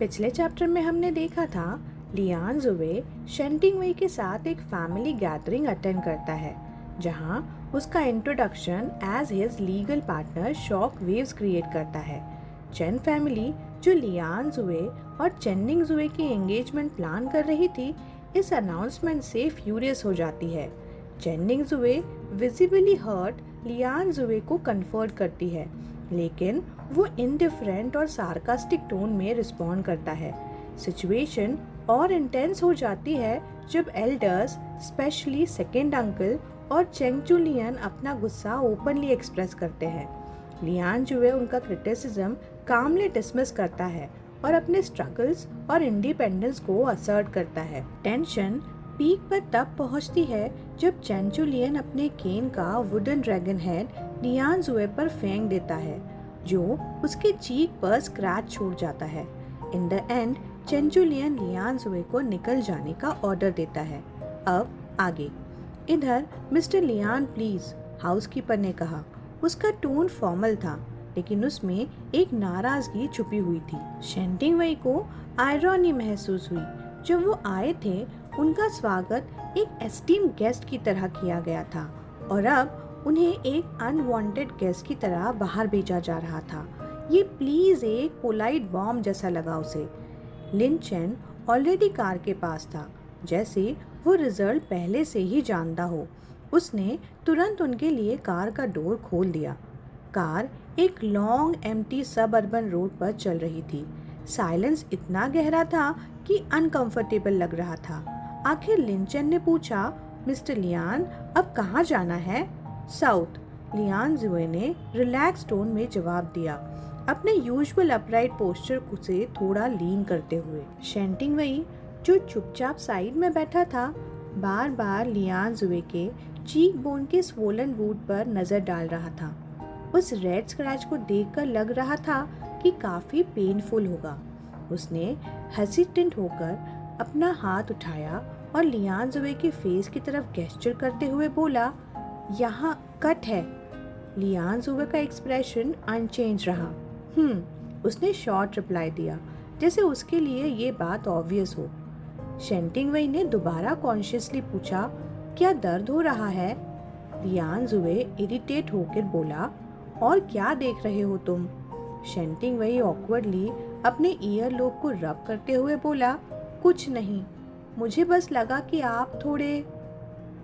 पिछले चैप्टर में हमने देखा था लियान जुवे शेंटिंग वेई के साथ एक फैमिली गैदरिंग अटेंड करता है जहां उसका introduction as his legal partner shock waves create करता है। चेन फैमिली जो लियान जुवे और चेन्निंग जुवे की एंगेजमेंट प्लान कर रही थी, इस अनाउंसमेंट से फ्यूरियस हो जाती है। चेन्निंग जुवे विजिबली हर्ट लियान जुवे को कन्फर्ट करती है, लेकिन वो इनडिफरेंट और सार्कास्टिक टोन में रिस्पॉन्ड करता है। सिचुएशन और इंटेंस हो जाती है जब एल्डर्स, स्पेशली सेकेंड अंकल और चेंगचुलियन अपना गुस्सा ओपनली एक्सप्रेस करते हैं। लियान जुवे उनका क्रिटिसिज्म कामली डिसमिस करता है और अपने स्ट्रगल्स और इंडिपेंडेंस को असर्ट करता है। टेंशन पीक पर तब पहुंचती है जब चेंचुलियन अपने केन का वुडन ड्रैगन हेड लियान जुवे पर फेंक देता है, जो उसके चीक पर स्क्रैच छोड़ जाता है। इन द एंड चेंचुलियन लियान जुवे को निकल जाने का ऑर्डर देता है। अब आगे। इधर मिस्टर लियान प्लीज, हाउसकीपर ने कहा। उसका टोन फॉर्मल था, लेकिन उसमें एक नाराजगी छुपी हुई थी। शेंटिंग वेई को आयरॉनी महसूस हुई। जब वो आए थे, उनका स्वागत एक एस्टीम गेस्ट की तरह किया गया था और अब उन्हें एक अनवांटेड गेस्ट की तरह बाहर भेजा जा रहा था। ये प्लीज एक पोलाइट बॉम्ब जैसा लगा उसे। लिन चेन ऑलरेडी कार के पास था, जैसे वो रिजल्ट पहले से ही जानता हो। उसने तुरंत उनके लिए कार का डोर खोल दिया। कार एक लॉन्ग एम्प्टी सब अर्बन रोड पर चल रही थी। साइलेंस इतना गहरा था कि अनकंफर्टेबल लग रहा था। आखिर लिंचन ने पूछा, मिस्टर लियान, अब कहाँ जाना है? साउथ, लियान जुए ने रिलैक्स टोन में जवाब दिया, अपने यूजुअल अपराइट पोस्चर से थोड़ा लीन करते हुए। शेंटिंग वेई जो चुपचाप साइड में बैठा था, बार बार लियान जुए के चीक बोन के स्वोलन वुड पर नजर डाल रहा था। उस रेड स्क्रैच को देखकर लग रहा था कि काफी पेनफुल होगा। उसने हेसिटेंट होकर अपना हाथ उठाया और लियान जुवे के फेस की तरफ गेस्चर करते हुए बोला, यहाँ कट है। लियान जुवे का एक्सप्रेशन अनचेंज रहा। उसने शॉर्ट रिप्लाई दिया, जैसे उसके लिए ये बात ऑब्वियस हो। शेंटिंग वेई ने दोबारा कॉन्शियसली पूछा, क्या दर्द हो रहा है? लियान जुवे इरिटेट होकर बोला, और क्या देख रहे हो तुम? शेंटिंग वेई ऑकवर्डली अपने ईयर लोब को रब करते हुए बोला, कुछ नहीं, मुझे बस लगा कि आप थोड़े।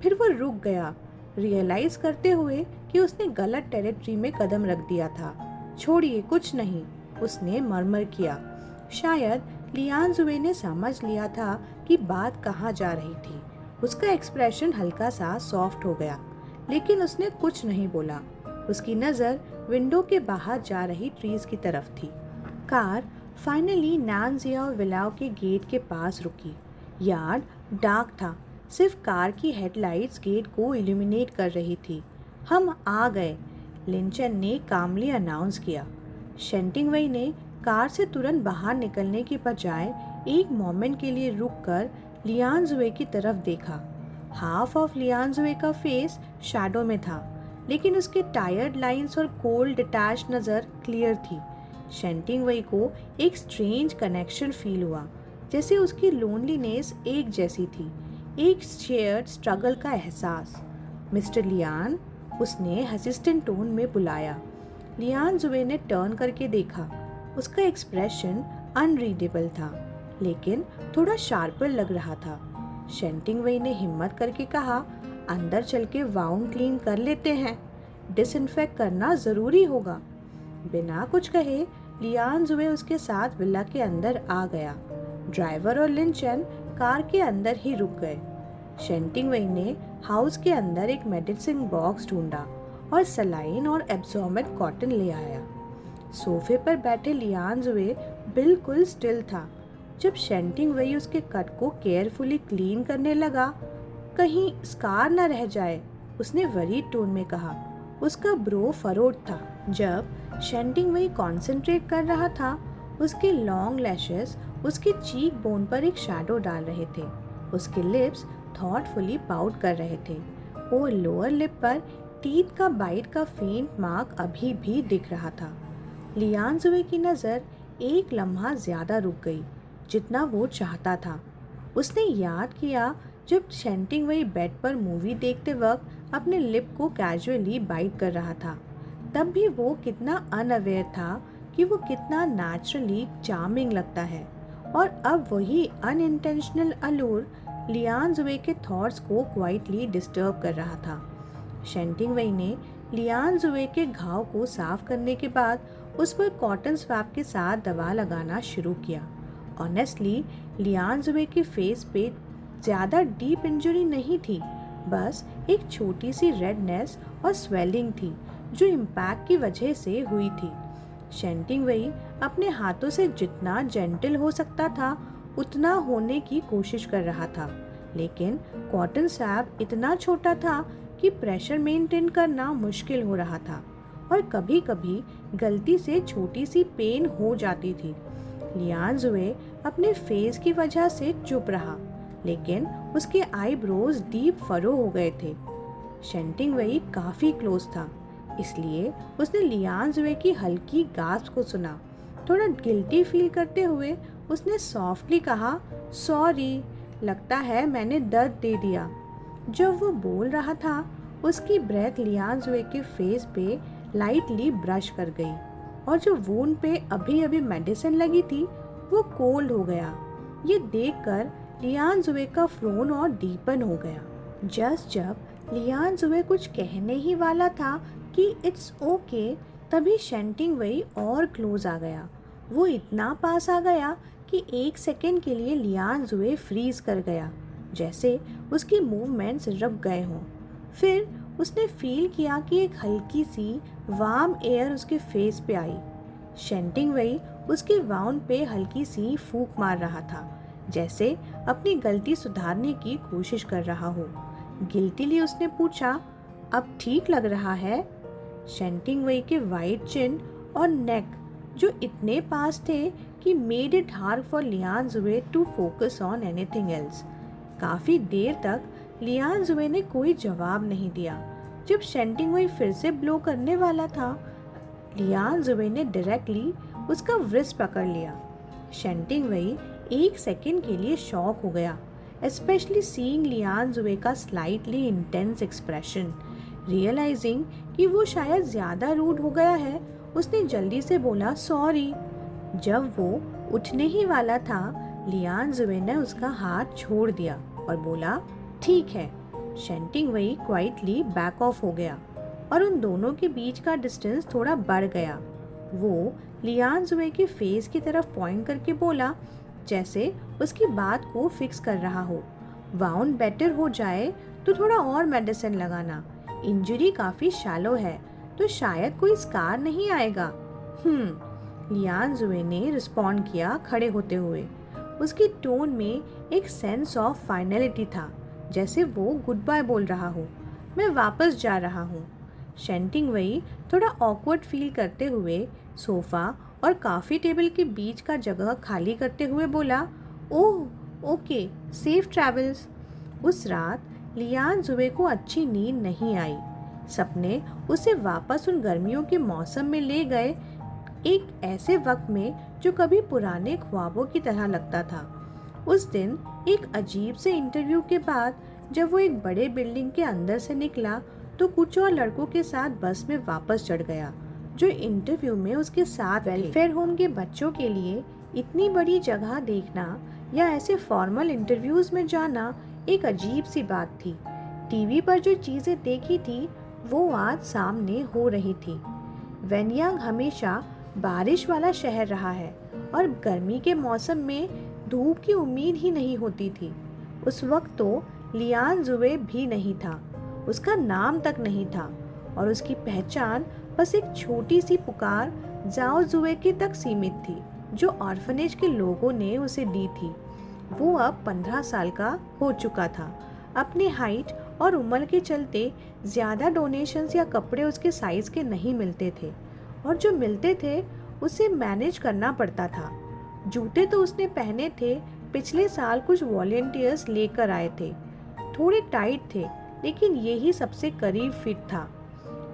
फिर वो रुक गया, रियलाइज करते हुए कि उसने गलत टेरिटरी में कदम रख दिया था। छोड़िए, कुछ नहीं, उसने मरमर किया। शायद लियान जुवे ने समझ लिया था कि बात कहाँ जा रही थी। उसका एक्सप्रेशन हल्का सा सॉफ्ट हो गया, लेकिन उसने कुछ नहीं बोला। उसकी नज़र विंडो के बाहर जा रही ट्रीज की तरफ थी। कार फाइनली नानजियाओ विलाओ के गेट के पास रुकी। यार्ड डार्क था, सिर्फ कार की हेडलाइट्स गेट को इल्यूमिनेट कर रही थी। हम आ गए, लिंचन ने कामली अनाउंस किया। शेंटिंग वेई ने कार से तुरंत बाहर निकलने की बजाय एक मोमेंट के लिए रुककर लियान जुवे की तरफ देखा। हाफ ऑफ लियान जुवे का फेस शैडो में था, लेकिन उसके टायर्ड लाइंस और कोल्ड डिटैच नज़र क्लियर थी। शेंटिंग वेई को एक स्ट्रेंज कनेक्शन फील हुआ, जैसे उसकी लोनलीनेस एक जैसी थी, एक शेयर्ड स्ट्रगल का एहसास। मिस्टर लियान, उसने हसिस्टेंट टोन में बुलाया। लियान जुवे ने टर्न करके देखा। उसका एक्सप्रेशन अनरीडेबल था, लेकिन थोड़ा शार्पर लग रहा था। शेंटिंग वेई ने हिम्मत करके कहा, अंदर चल के वाउंड क्लीन कर लेते हैं, डिसइंफेक्ट करना ज़रूरी होगा। बिना कुछ कहे लियान जुवे उसके साथ विला के अंदर आ गया। ड्राइवर और लिंचन कार के अंदर ही रुक गए। शेंटिंग वेई ने हाउस के अंदर एक मेडिसिन बॉक्स ढूंढा और सलाइन और एब्जॉर्मेंट कॉटन ले आया। सोफे पर बैठे लियान जुवे बिल्कुल स्टिल था। जब शेंटिंग वेई उसके कट को केयरफुली क्लीन करने लगा, कहीं स्कार न रह जाए, उसने वरीड टोन में कहा। उसका ब्रो फरोड था। जब शेंटिंग वेई कॉन्सेंट्रेट कर रहा था, उसके लॉन्ग लैशेस उसके चीक बोन पर एक शैडो डाल रहे थे। उसके लिप्स थॉटफुली पाउट कर रहे थे और लोअर लिप पर टीथ का बाइट का फेंट मार्क अभी भी दिख रहा था। लियान जुवे की नज़र एक लम्हा ज़्यादा रुक गई जितना वो चाहता था। उसने याद किया जब शेंटिंगवे बेड पर मूवी देखते वक्त अपने लिप को कैजुअली बाइट कर रहा था। तब भी वो कितना अनअवेयर था कि वो कितना नेचुरली चार्मिंग लगता है। और अब वही अनइंटेंशनल अलूर लियान जुए के थॉट्स को क्वाइटली डिस्टर्ब कर रहा था। शेंटिंगवे ने लियान जुए के घाव को साफ करने के बाद उस पर कॉटन स्वैब के साथ दवा लगाना शुरू किया। ऑनेस्टली लियान जुए के फेस पे ज़्यादा डीप इंजरी नहीं थी, बस एक छोटी सी रेडनेस और स्वेलिंग थी जो इम्पैक्ट की वजह से हुई थी। शेंटिंगवे अपने हाथों से जितना जेंटल हो सकता था उतना होने की कोशिश कर रहा था, लेकिन कॉटन स्वैब इतना छोटा था कि प्रेशर मेंटेन करना मुश्किल हो रहा था और कभी कभी गलती से छोटी सी पेन हो जाती थी। लियान जुए अपने फेस की वजह से चुप रहा, लेकिन उसके आईब्रोज डीप फरो हो गए थे। शेंटिंगवे काफ़ी क्लोज था, इसलिए उसने लियान जुए की हल्की गास्प को सुना। थोड़ा गिल्टी फील करते हुए उसने सॉफ्टली कहा, सॉरी, लगता है मैंने दर्द दे दिया। जब वो बोल रहा था उसकी ब्रेथ लियान जुए के फेस पे लाइटली ब्रश कर गई और जो वूंड पे अभी अभी मेडिसिन लगी थी वो कोल्ड हो गया। ये देखकर लियान जुए का फ्रोन और डीपन हो गया। जब लियान जुए कुछ कहने ही वाला था कि इट्स ओके, तभी शेंटिंगवे और क्लोज आ गया। वो इतना पास आ गया कि एक सेकेंड के लिए लियान जुए फ्रीज कर गया, जैसे उसकी मूवमेंट्स रुक गए हों। फिर उसने फील किया कि एक हल्की सी वार्म एयर उसके फेस पे आई। शेंटिंगवे उसके वाउंड पे हल्की सी फूंक मार रहा था, जैसे अपनी गलती सुधारने की कोशिश कर रहा हो। गिल्टीली उसने पूछा, अब ठीक लग रहा है? शेंटिंगवे के वाइट चिन और नेक जो इतने पास थे कि made it hard for Lian Jue to focus on anything else. काफ़ी देर तक लियान जुए ने कोई जवाब नहीं दिया। जब शेंटिंगवे फिर से ब्लो करने वाला था, लियान जुए ने डायरेक्टली उसका व्रिस्ट पकड़ लिया। शेंटिंगवे एक सेकंड के लिए शॉक हो गया, स्पेशली सीइंग लियान जुए का स्लाइटली इंटेंस एक्सप्रेशन। रियलाइजिंग कि वो शायद ज़्यादा रूड हो गया है, उसने जल्दी से बोला, सॉरी। जब वो उठने ही वाला था, लियान जुए ने उसका हाथ छोड़ दिया और बोला, ठीक है। शेंटिंगवे क्वाइटली बैक ऑफ हो गया और उन दोनों के बीच का डिस्टेंस थोड़ा बढ़ गया। वो लियान जुए के फेस की तरफ पॉइंट करके बोला, जैसे उसकी बात को फिक्स कर रहा हो, वाउंड बेटर हो जाए तो थोड़ा और मेडिसिन लगाना। इंजरी काफ़ी शैलो है तो शायद कोई स्कार नहीं आएगा। लियान जुए ने रिस्पॉन्ड किया खड़े होते हुए। उसकी टोन में एक सेंस ऑफ फाइनलिटी था, जैसे वो गुड बाय बोल रहा हो। मैं वापस जा रहा हूँ। शेंटिंगवे थोड़ा ऑकवर्ड फील करते हुए सोफ़ा और काफ़ी टेबल के बीच का जगह खाली करते हुए बोला, ओह ओके, सेफ ट्रैवल्स। उस रात लियान जुए को अच्छी नींद नहीं आई। सपने उसे वापस उन गर्मियों के मौसम में ले गए, एक ऐसे वक्त में जो कभी पुराने ख्वाबों की तरह लगता था। उस दिन एक अजीब से इंटरव्यू के बाद जब वो एक बड़े बिल्डिंग के अंदर से निकला तो कुछ और लड़कों के साथ बस में वापस चढ़ गया जो इंटरव्यू में उसके साथ वेलफेयर होम के बच्चों के लिए इतनी बड़ी जगह देखना या ऐसे फॉर्मल इंटरव्यूज में जाना एक अजीब सी बात थी। टीवी पर जो चीज़ें देखी थी वो आज सामने हो रही थी। वेनयांग हमेशा बारिश वाला शहर रहा है और गर्मी के मौसम में धूप की उम्मीद ही नहीं होती थी। उस वक्त तो लियान जुए भी नहीं था, उसका नाम तक नहीं था और उसकी पहचान बस एक छोटी सी पुकार जाओ जुए के तक सीमित थी जो ऑर्फनेज के लोगों ने उसे दी थी। वो अब 15 साल का हो चुका था। अपने हाइट और उम्र के चलते ज़्यादा डोनेशंस या कपड़े उसके साइज़ के नहीं मिलते थे और जो मिलते थे उसे मैनेज करना पड़ता था। जूते तो उसने पहने थे, पिछले साल कुछ वॉलंटियर्स लेकर आए थे। थोड़े टाइट थे लेकिन यही सबसे करीब फिट था।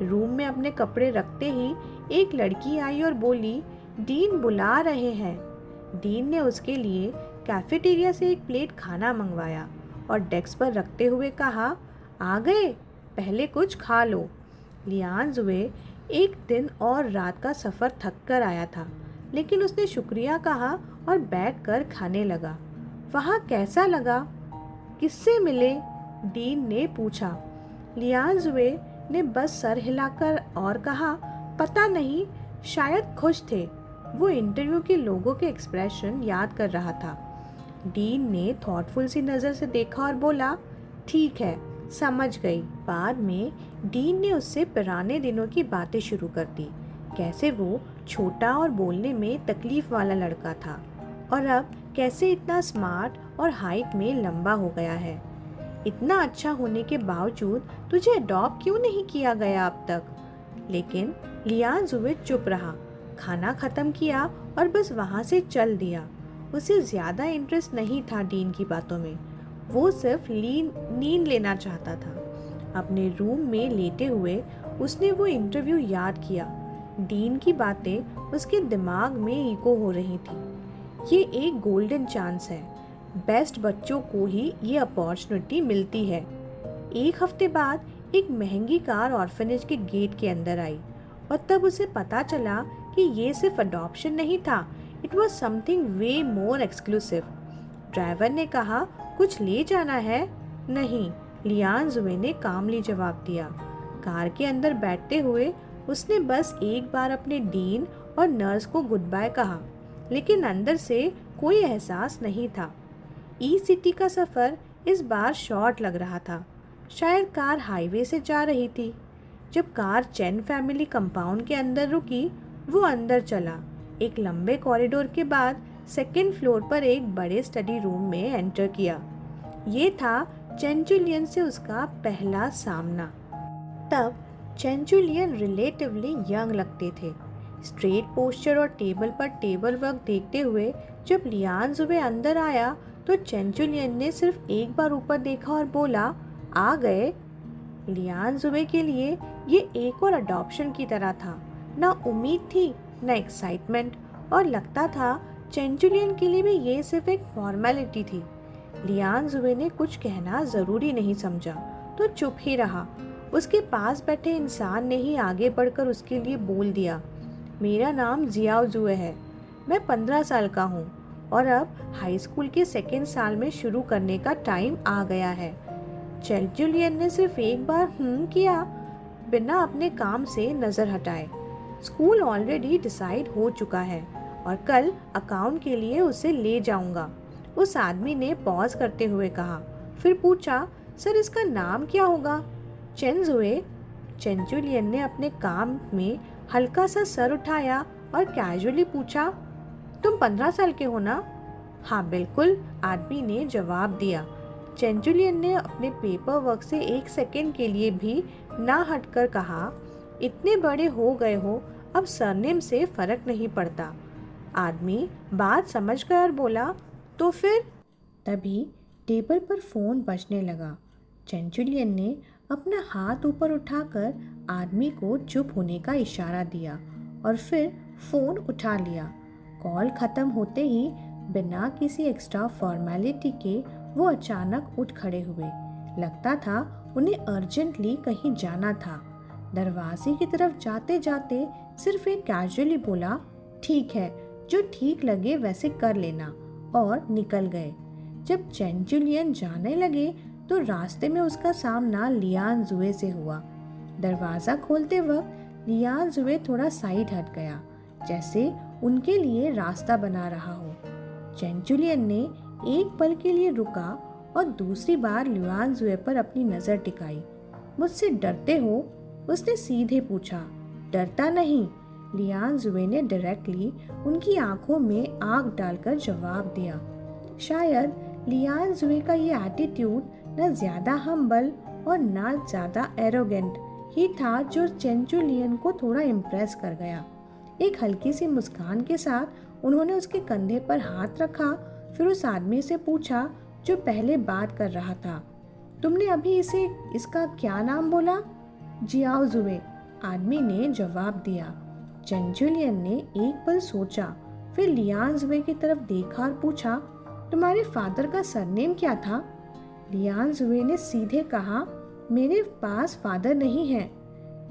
रूम में अपने कपड़े रखते ही एक लड़की आई और बोली, डीन बुला रहे हैं। डीन ने उसके लिए कैफेटेरिया से एक प्लेट खाना मंगवाया और डेस्क पर रखते हुए कहा, आ गए, पहले कुछ खा लो। लियान जुए एक दिन और रात का सफ़र थक कर आया था, लेकिन उसने शुक्रिया कहा और बैठकर खाने लगा। वहाँ कैसा लगा? किससे मिले? डीन ने पूछा। लियान जुए ने बस सर हिलाकर और कहा, पता नहीं, शायद खुश थे। वो इंटरव्यू के लोगों के एक्सप्रेशन याद कर रहा था। डीन ने थॉटफुल सी नज़र से देखा और बोला, ठीक है, समझ गई। बाद में डीन ने उससे पुराने दिनों की बातें शुरू कर दी, कैसे वो छोटा और बोलने में तकलीफ वाला लड़का था और अब कैसे इतना स्मार्ट और हाइट में लंबा हो गया है। इतना अच्छा होने के बावजूद तुझे अडॉप्ट क्यों नहीं किया गया अब तक? लेकिन लियान जुए चुप रहा, खाना ख़त्म किया और बस वहाँ से चल दिया। उसे ज़्यादा इंटरेस्ट नहीं था डीन की बातों में, वो सिर्फ नींद लेना चाहता था। अपने रूम में लेटे हुए उसने वो इंटरव्यू याद किया। डीन की बातें उसके दिमाग में इको हो रही थी। ये एक गोल्डन चांस है, बेस्ट बच्चों को ही ये अपॉर्चुनिटी मिलती है। एक हफ्ते बाद एक महंगी कार ऑर्फनेज के गेट के अंदर आई और तब उसे पता चला कि ये सिर्फ अडॉप्शन नहीं था, it was something way more exclusive. Driver ने कहा, कुछ ले जाना है? नहीं, लियान जुए ने कामली जवाब दिया। कार के अंदर बैठते हुए उसने बस एक बार अपने डीन और नर्स को गुड बाय कहा, लेकिन अंदर से कोई एहसास नहीं था। ई सिटी का सफ़र इस बार शॉर्ट लग रहा था। शायद कार हाईवे से जा रही थी। जब कार चैन फैमिली कंपाउंड के अंदर रुकी, वो अंदर चला। एक लंबे कॉरिडोर के बाद सेकेंड फ्लोर पर एक बड़े स्टडी रूम में एंटर किया। ये था चेंचुलियन से उसका पहला सामना। तब चेंचुलियन रिलेटिवली यंग लगते थे। स्ट्रेट पोस्चर और टेबल पर टेबल वर्क देखते हुए जब लियान जुबे अंदर आया तो चेंचुलियन ने सिर्फ एक बार ऊपर देखा और बोला, आ गए। लियान जुबे के लिए ये एक और अडॉप्शन की तरह था। ना उम्मीद थी, ना एक्साइटमेंट, और लगता था चेंचुलियन के लिए भी ये सिर्फ एक फॉर्मेलिटी थी। लियान जुबे ने कुछ कहना ज़रूरी नहीं समझा तो चुप ही रहा। उसके पास बैठे इंसान ने ही आगे बढ़कर उसके लिए बोल दिया, मेरा नाम जियाओ जुए है, मैं 15 साल का हूँ और अब हाई स्कूल के सेकेंड साल में शुरू करने का टाइम आ गया है। चेंचुलियन ने सिर्फ एक बार किया, बिना अपने काम से नज़र हटाए। स्कूल ऑलरेडी डिसाइड हो चुका है और कल अकाउंट के लिए उसे ले जाऊंगा। उस आदमी ने पॉज करते हुए कहा, फिर पूछा, सर इसका नाम क्या होगा? चेंजुए। चेंचुलियन ने अपने काम में हल्का सा सर उठाया और कैजुअली पूछा, तुम 15 साल के हो ना? हाँ बिल्कुल, आदमी ने जवाब दिया। चेंचुलियन ने अपने पेपर वर्क से एक सेकंड के लिए भी ना हटकर कहा, इतने बड़े हो गए हो, अब सरनेम से फर्क नहीं पड़ता। आदमी बात समझ गया और बोला, तो फिर? तभी टेबल पर फ़ोन बजने लगा। चेंचुलियन ने अपना हाथ ऊपर उठाकर आदमी को चुप होने का इशारा दिया और फिर फ़ोन उठा लिया। कॉल ख़त्म होते ही बिना किसी एक्स्ट्रा फॉर्मेलिटी के वो अचानक उठ खड़े हुए। लगता था उन्हें अर्जेंटली कहीं जाना था। दरवाजे की तरफ जाते जाते सिर्फ एक कैजुअली बोला, ठीक है, जो ठीक लगे वैसे कर लेना, और निकल गए। जब चेंचुलियन जाने लगे तो रास्ते में उसका सामना लियान जुए से हुआ। दरवाज़ा खोलते वक्त लियान जुए थोड़ा साइड हट गया, जैसे उनके लिए रास्ता बना रहा हो। चेंचुलियन ने एक पल के लिए रुका और दूसरी बार लियान जुए पर अपनी नज़र टिकाई। मुझसे डरते हो? उसने सीधे पूछा। डरता नहीं, लियान जुए ने डायरेक्टली उनकी आंखों में आग डालकर जवाब दिया। शायद लियान जुए का ये एटीट्यूड न ज़्यादा हम्बल और न ज़्यादा एरोगेंट ही था जो चेंचुलियन को थोड़ा इम्प्रेस कर गया। एक हल्की सी मुस्कान के साथ उन्होंने उसके कंधे पर हाथ रखा, फिर उस आदमी से पूछा जो पहले बात कर रहा था, तुमने अभी इसका क्या नाम बोला? जियाओ जुए, आदमी ने जवाब दिया। चेंचुलियन ने एक पल सोचा, फिर लियान जुए की तरफ देखा और पूछा, तुम्हारे फादर का सरनेम क्या था? लियान जुए ने सीधे कहा, मेरे पास फादर नहीं है।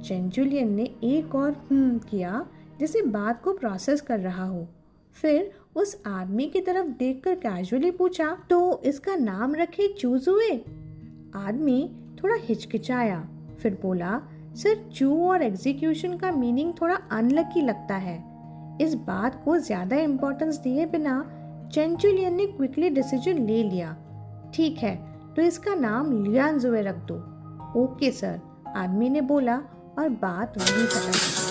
चेंचुलियन ने एक और किया, जैसे बात को प्रोसेस कर रहा हो। फिर उस आदमी की तरफ देखकर कैजुअली पूछा, तो इसका नाम रखे चूजुए? आदमी थोड़ा हिचकिचाया, फिर बोला, सर चू और एग्जीक्यूशन का मीनिंग थोड़ा अनलकी लगता है। इस बात को ज्यादा इम्पोर्टेंस दिए बिना चेंचुलियन ने क्विकली डिसीजन ले लिया। ठीक है, तो इसका नाम लियान जुए रख दो। ओके सर, आदमी ने बोला और बात वहीं खत्म।